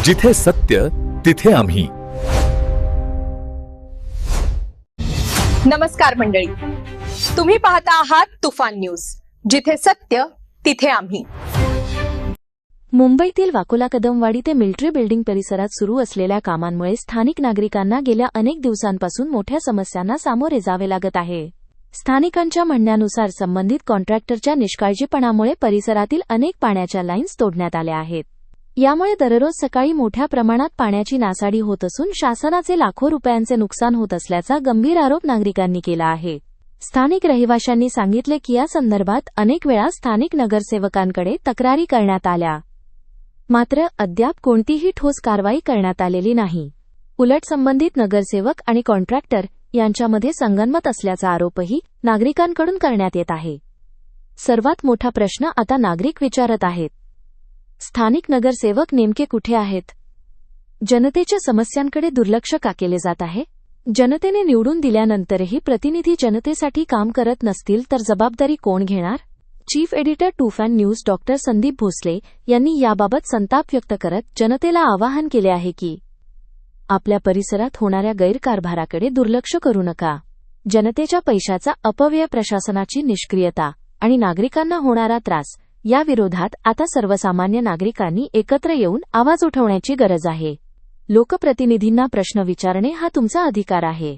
जिथे सत्य तिथे आम्ही. नमस्कार मंडळी, तुम्ही पाहता आहात तुफान न्यूज, जिथे सत्य तिथे आम्ही. मुंबईतील वाकोला कदमवाडी ते मिलिटरी बिल्डिंग परिसरात सुरू असलेल्या कामांमुळे स्थानिक नागरिकांना गेल्या अनेक दिवसांपासून मोठ्या समस्यांना सामोरे जावे लागत आहे. स्थानिकांच्या म्हणण्यानुसार संबंधित कॉन्ट्रॅक्टरच्या निष्काळजीपणामुळे परिसरातील अनेक पाण्याच्या लाईन्स तोडण्यात आल्या आहेत. यामुळे दररोज सकाळी मोठ्या प्रमाणात पाण्याची नासाडी होत असून शासनाचे लाखो रुपयांचे नुकसान होत असल्याचा गंभीर आरोप नागरिकांनी केला आहे. स्थानिक रहिवाशांनी सांगितले की या संदर्भात अनेक वेळा स्थानिक नगरसेवकांकडे तक्रारी करण्यात आल्या, मात्र अद्याप कोणतीही ठोस कारवाई करण्यात आलेली नाही. उलट संबंधित नगरसेवक आणि कॉन्ट्रॅक्टर यांच्यामध्ये संगनमत असल्याचा आरोपही नागरिकांकडून करण्यात येत आहे. सर्वात मोठा प्रश्न आता नागरिक विचारत आहेत, स्थानिक नगरसेवक नेमके कुठे आहेत? जनतेच्या समस्यांकडे दुर्लक्ष का केले जात आहे? जनतेने निवडून दिल्यानंतरही प्रतिनिधी जनतेसाठी काम करत नसतील तर जबाबदारी कोण घेणार? चीफ एडिटर तुफान न्यूज डॉ. संदीप भोसले यांनी याबाबत संताप व्यक्त करत जनतेला आवाहन केले आहे की आपल्या परिसरात होणाऱ्या गैरकारभाराकडे दुर्लक्ष करू नका. जनतेच्या पैशाचा अपव्यय, प्रशासनाची निष्क्रियता आणि नागरिकांना होणारा त्रास या विरोधात आता सर्वसामान्य नागरिकांनी एकत्र येऊन आवाज उठवण्याची गरज आहे. लोकप्रतिनिधींना प्रश्न विचारणे हा तुमचा अधिकार आहे.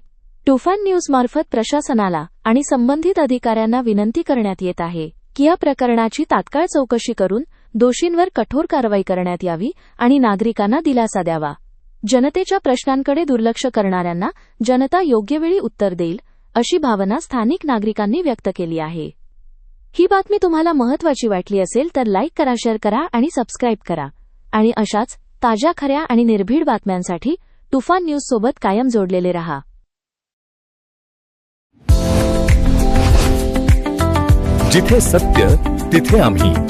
तुफान न्यूज मार्फत प्रशासनाला आणि संबंधित अधिकाऱ्यांना विनंती करण्यात येत आहे की या प्रकरणाची तात्काळ चौकशी करून दोषींवर कठोर कारवाई करण्यात यावी आणि नागरिकांना दिलासा द्यावा. जनतेच्या प्रश्नांकडे दुर्लक्ष करणाऱ्यांना जनता योग्य वेळी उत्तर देईल, अशी भावना स्थानिक नागरिकांनी व्यक्त केली आहे. ही बातमी तुम्हाला महत्त्वाची वाटली असेल तर लाईक करा, शेअर करा आणि सबस्क्राईब करा. आणि अशाच ताज्या, खऱ्या आणि निर्भीड बातम्यांसाठी तुफान न्यूज सोबत कायम जोडलेले रहा. जिथे सत्य तिथे आम्ही.